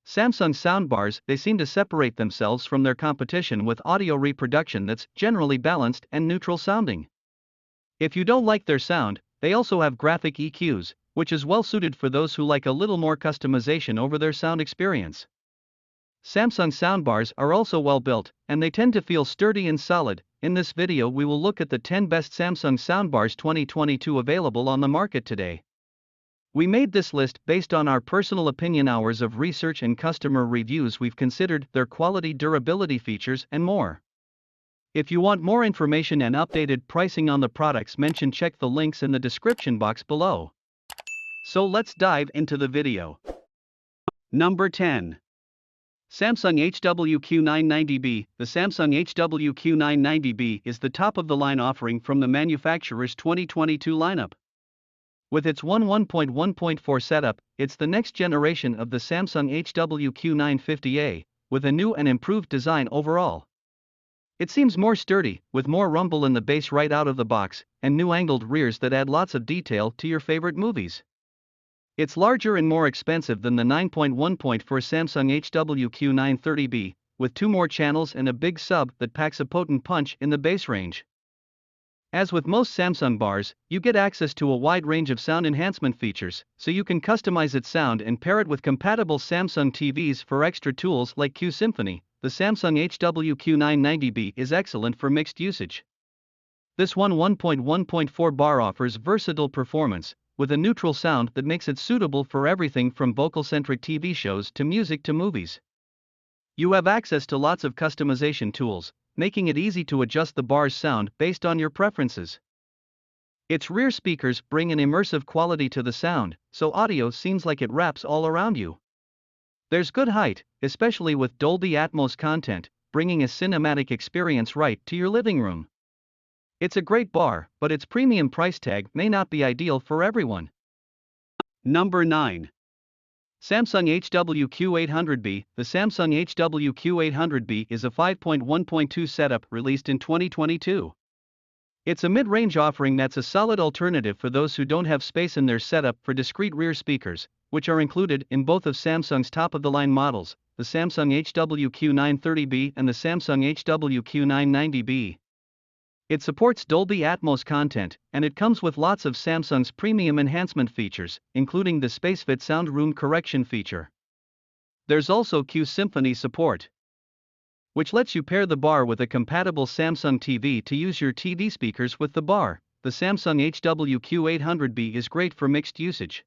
Samsung Soundbars, they seem to separate themselves from their competition with audio reproduction that's generally balanced and neutral sounding. If you don't like their sound, they also have graphic EQs, which is well suited for those who like a little more customization over their sound experience. Samsung soundbars are also well built, and they tend to feel sturdy and solid. In this video we will look at the 10 best Samsung soundbars 2022 available on the market today. We made this list based on our personal opinion, hours of research and customer reviews. We've considered their quality, durability, features, and more. If you want more information and updated pricing on the products mentioned, check the links in the description box below. So let's dive into the video. Number 10. Samsung HWQ990B. The Samsung HWQ990B is the top of the line offering from the manufacturer's 2022 lineup. With its 1.1.4 setup, it's the next generation of the Samsung HWQ950A, with a new and improved design overall. It seems more sturdy, with more rumble in the bass right out of the box, and new angled rears that add lots of detail to your favorite movies. It's larger and more expensive than the 9.1.4 Samsung HWQ930B, with 2 more channels and a big sub that packs a potent punch in the bass range. As with most Samsung bars, you get access to a wide range of sound enhancement features, so you can customize its sound and pair it with compatible Samsung TVs for extra tools like Q Symphony. The Samsung HWQ990B is excellent for mixed usage. This 1.1.4 bar offers versatile performance, with a neutral sound that makes it suitable for everything from vocal-centric TV shows to music to movies. You have access to lots of customization tools, making it easy to adjust the bar's sound based on your preferences. Its rear speakers bring an immersive quality to the sound, so audio seems like it wraps all around you. There's good height, especially with Dolby Atmos content, bringing a cinematic experience right to your living room. It's a great bar, but its premium price tag may not be ideal for everyone. Number 9. Samsung HWQ800B. The Samsung HWQ800B is a 5.1.2 setup released in 2022. It's a mid-range offering that's a solid alternative for those who don't have space in their setup for discrete rear speakers, which are included in both of Samsung's top-of-the-line models, the Samsung HWQ930B and the Samsung HWQ990B. It supports Dolby Atmos content, and it comes with lots of Samsung's premium enhancement features, including the SpaceFit sound room correction feature. There's also Q Symphony support, which lets you pair the bar with a compatible Samsung TV to use your TV speakers with the bar. The Samsung HWQ800B is great for mixed usage.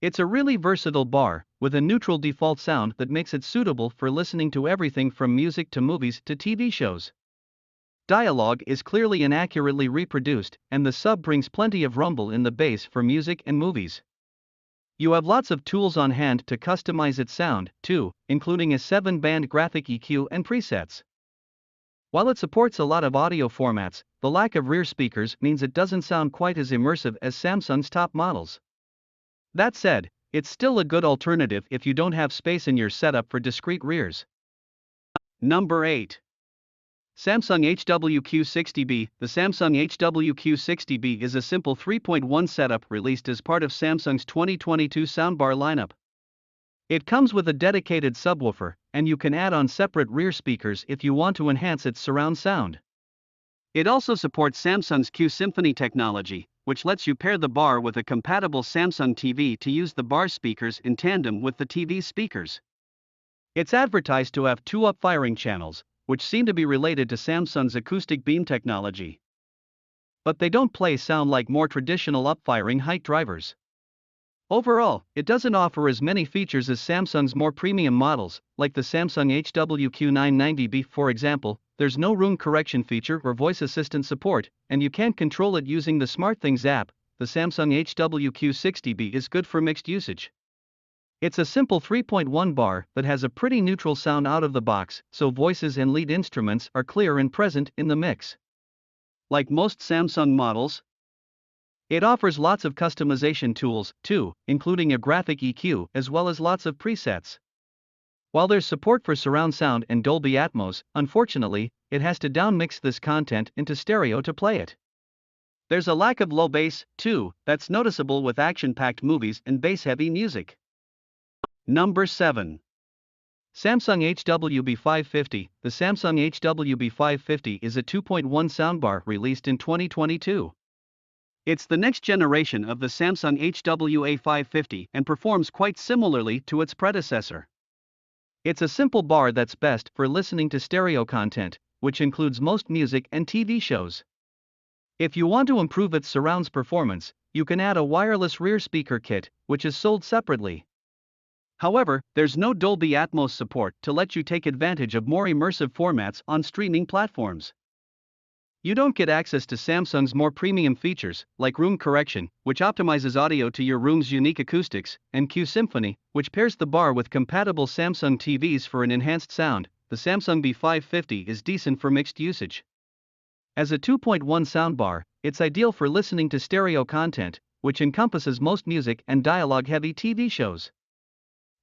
It's a really versatile bar, with a neutral default sound that makes it suitable for listening to everything from music to movies to TV shows. Dialogue is clearly and accurately reproduced, and the sub brings plenty of rumble in the bass for music and movies. You have lots of tools on hand to customize its sound, too, including a 7-band graphic EQ and presets. While it supports a lot of audio formats, the lack of rear speakers means it doesn't sound quite as immersive as Samsung's top models. That said, it's still a good alternative if you don't have space in your setup for discrete rears. Number 8. Samsung HWQ60B. The Samsung HWQ60B is a simple 3.1 setup released as part of Samsung's 2022 soundbar lineup. It comes with a dedicated subwoofer, and you can add on separate rear speakers if you want to enhance its surround sound. It also supports Samsung's Q Symphony technology, which lets you pair the bar with a compatible Samsung TV to use the bar speakers in tandem with the TV speakers. It's advertised to have 2 up-firing channels, which seem to be related to Samsung's acoustic beam technology. But they don't play sound like more traditional up-firing height drivers. Overall, it doesn't offer as many features as Samsung's more premium models, like the Samsung HWQ990B for example. There's no room correction feature or voice assistant support, and you can't control it using the SmartThings app. The Samsung HWQ60B is good for mixed usage. It's a simple 3.1 bar that has a pretty neutral sound out of the box, so voices and lead instruments are clear and present in the mix. Like most Samsung models, it offers lots of customization tools, too, including a graphic EQ as well as lots of presets. While there's support for surround sound and Dolby Atmos, unfortunately, it has to downmix this content into stereo to play it. There's a lack of low bass, too, that's noticeable with action-packed movies and bass-heavy music. Number 7. Samsung HWB550. The Samsung HWB550 is a 2.1 soundbar released in 2022. It's the next generation of the Samsung HWA550 and performs quite similarly to its predecessor. It's a simple bar that's best for listening to stereo content, which includes most music and TV shows. If you want to improve its surrounds performance, you can add a wireless rear speaker kit, which is sold separately. However, there's no Dolby Atmos support to let you take advantage of more immersive formats on streaming platforms. You don't get access to Samsung's more premium features, like room correction, which optimizes audio to your room's unique acoustics, and Q Symphony, which pairs the bar with compatible Samsung TVs for an enhanced sound. The Samsung B550 is decent for mixed usage. As a 2.1 soundbar, it's ideal for listening to stereo content, which encompasses most music and dialogue-heavy TV shows.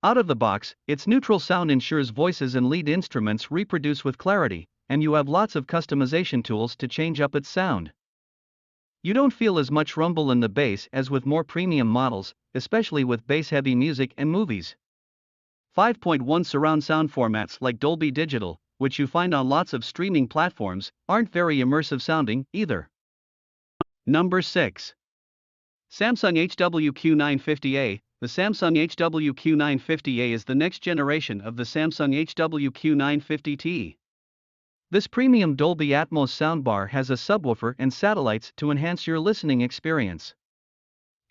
Out of the box, its neutral sound ensures voices and lead instruments reproduce with clarity, and you have lots of customization tools to change up its sound. You don't feel as much rumble in the bass as with more premium models, especially with bass-heavy music and movies. 5.1 surround sound formats like Dolby Digital, which you find on lots of streaming platforms, aren't very immersive sounding either. Number 6. Samsung HWQ950A. The Samsung HWQ950A is the next generation of the Samsung HWQ950T. This premium Dolby Atmos soundbar has a subwoofer and satellites to enhance your listening experience.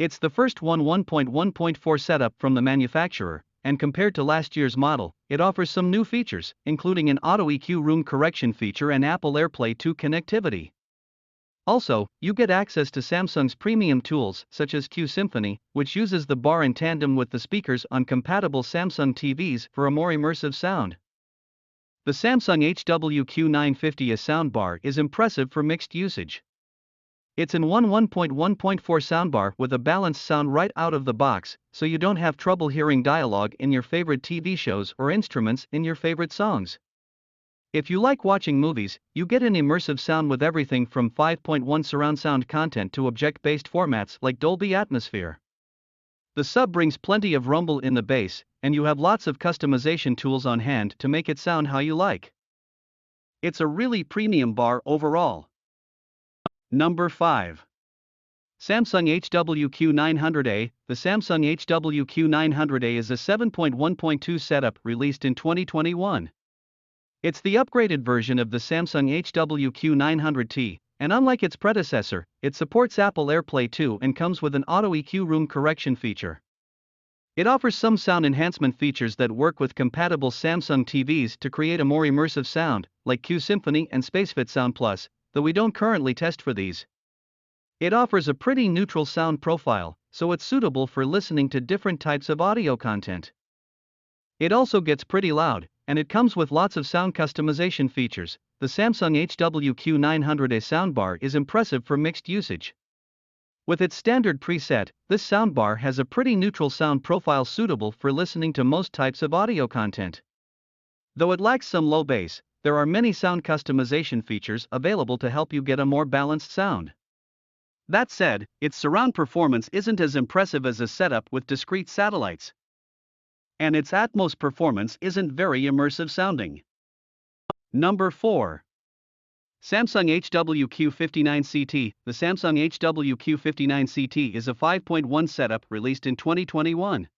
It's the first 1.1.4 setup from the manufacturer, and compared to last year's model, it offers some new features, including an auto EQ room correction feature and Apple AirPlay 2 connectivity. Also, you get access to Samsung's premium tools such as Q Symphony, which uses the bar in tandem with the speakers on compatible Samsung TVs for a more immersive sound. The Samsung HWQ950A soundbar is impressive for mixed usage. It's an 1.1.4 soundbar with a balanced sound right out of the box, so you don't have trouble hearing dialogue in your favorite TV shows or instruments in your favorite songs. If you like watching movies, you get an immersive sound with everything from 5.1 surround sound content to object-based formats like Dolby Atmosphere. The sub brings plenty of rumble in the bass, and you have lots of customization tools on hand to make it sound how you like. It's a really premium bar overall. Number 5. Samsung HWQ900A. The Samsung HWQ900A is a 7.1.2 setup released in 2021. It's the upgraded version of the Samsung HWQ900T, and unlike its predecessor, it supports Apple AirPlay 2 and comes with an auto EQ room correction feature. It offers some sound enhancement features that work with compatible Samsung TVs to create a more immersive sound, like Q Symphony and SpaceFit Sound Plus, though we don't currently test for these. It offers a pretty neutral sound profile, so it's suitable for listening to different types of audio content. It also gets pretty loud, and it comes with lots of sound customization features. The Samsung HWQ900A soundbar is impressive for mixed usage. With its standard preset, this soundbar has a pretty neutral sound profile suitable for listening to most types of audio content. Though it lacks some low bass, there are many sound customization features available to help you get a more balanced sound. That said, its surround performance isn't as impressive as a setup with discrete satellites. And its Atmos performance isn't very immersive sounding. Number 4. Samsung HWQ59CT. The Samsung HWQ59CT is a 5.1 setup released in 2021.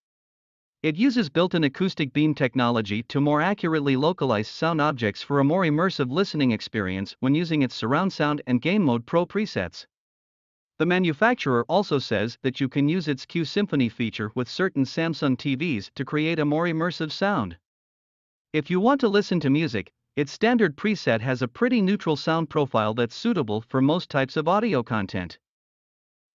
It uses built-in acoustic beam technology to more accurately localize sound objects for a more immersive listening experience when using its surround sound and game mode pro presets. The manufacturer also says that you can use its Q Symphony feature with certain Samsung TVs to create a more immersive sound. If you want to listen to music, its standard preset has a pretty neutral sound profile that's suitable for most types of audio content.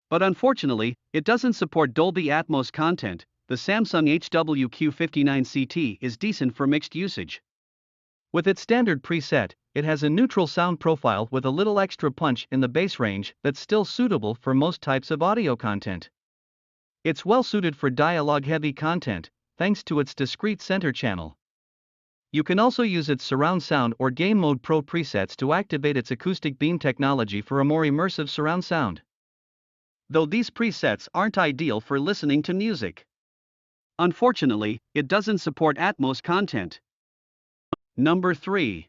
But unfortunately, it doesn't support Dolby Atmos content. The Samsung HWQ59CT is decent for mixed usage. With its standard preset, it has a neutral sound profile with a little extra punch in the bass range that's still suitable for most types of audio content. It's well suited for dialogue-heavy content, thanks to its discrete center channel. You can also use its surround sound or game mode pro presets to activate its acoustic beam technology for a more immersive surround sound. though these presets aren't ideal for listening to music. Unfortunately, it doesn't support Atmos content. Number 3.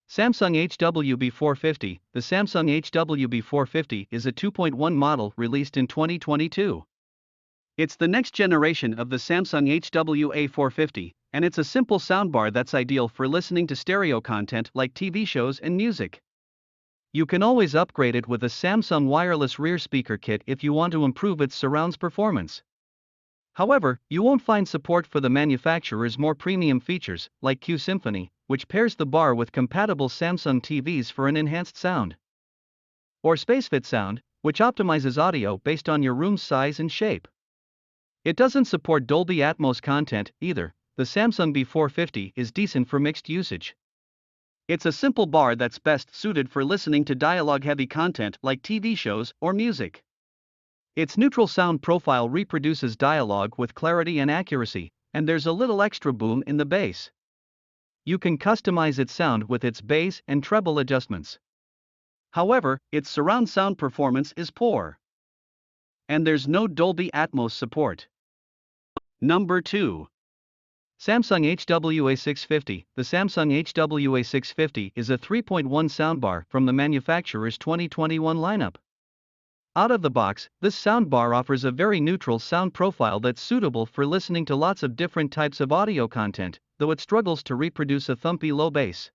Samsung HWB450. The Samsung HWB450 is a 2.1 model released in 2022. It's the next generation of the Samsung HWA450, and it's a simple soundbar that's ideal for listening to stereo content like TV shows and music. You can always upgrade it with a Samsung wireless rear speaker kit if you want to improve its surrounds performance. However, you won't find support for the manufacturer's more premium features, like Q Symphony, which pairs the bar with compatible Samsung TVs for an enhanced sound, or SpaceFit Sound, which optimizes audio based on your room's size and shape. It doesn't support Dolby Atmos content either. The Samsung B450 is decent for mixed usage. It's a simple bar that's best suited for listening to dialogue-heavy content like TV shows or music. Its neutral sound profile reproduces dialogue with clarity and accuracy, and there's a little extra boom in the bass. You can customize its sound with its bass and treble adjustments. However, its surround sound performance is poor, and there's no Dolby Atmos support. Number 2. Samsung HWA650. The Samsung HWA650 is a 3.1 soundbar from the manufacturer's 2021 lineup. Out of the box, this soundbar offers a very neutral sound profile that's suitable for listening to lots of different types of audio content, though it struggles to reproduce a thumpy low bass.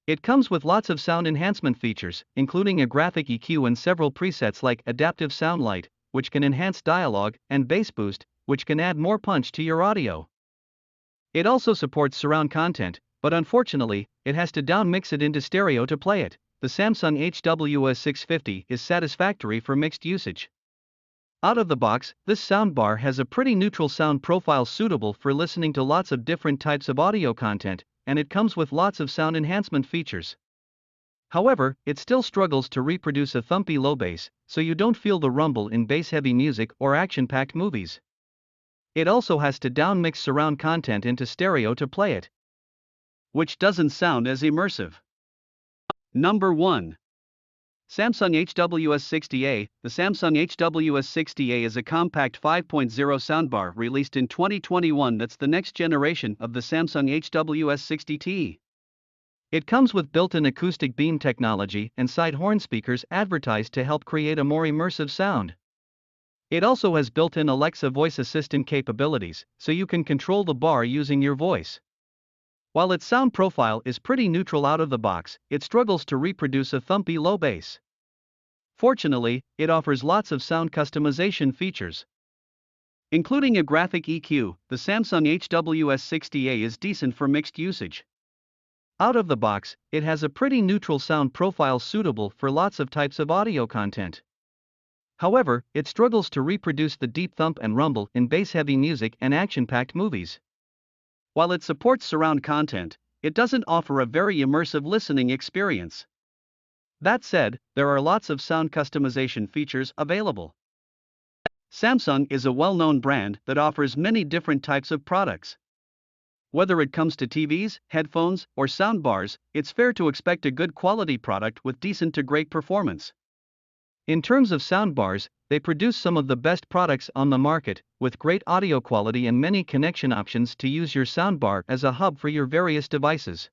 It comes with lots of sound enhancement features, including a graphic EQ and several presets like Adaptive Sound Light, which can enhance dialogue, and Bass Boost, which can add more punch to your audio. It also supports surround content, but unfortunately, it has to downmix it into stereo to play it. The Samsung HWA650 is satisfactory for mixed usage. Out of the box, this soundbar has a pretty neutral sound profile suitable for listening to lots of different types of audio content, and it comes with lots of sound enhancement features. However, it still struggles to reproduce a thumpy low bass, so you don't feel the rumble in bass-heavy music or action-packed movies. It also has to downmix surround content into stereo to play it, which doesn't sound as immersive. Number 1. Samsung HWS60A. The Samsung HWS60A is a compact 5.0 soundbar released in 2021 that's the next generation of the Samsung HWS60T. It comes with built-in acoustic beam technology and side horn speakers advertised to help create a more immersive sound. It also has built-in Alexa voice assistant capabilities, so you can control the bar using your voice. While its sound profile is pretty neutral out of the box, it struggles to reproduce a thumpy low bass. Fortunately, it offers lots of sound customization features, including a graphic EQ. The Samsung HWS60A is decent for mixed usage. Out of the box, it has a pretty neutral sound profile suitable for lots of types of audio content. However, it struggles to reproduce the deep thump and rumble in bass-heavy music and action-packed movies. While it supports surround content, it doesn't offer a very immersive listening experience. That said, there are lots of sound customization features available. Samsung is a well-known brand that offers many different types of products. Whether it comes to TVs, headphones, or soundbars, it's fair to expect a good quality product with decent to great performance. In terms of soundbars, they produce some of the best products on the market, with great audio quality and many connection options to use your soundbar as a hub for your various devices.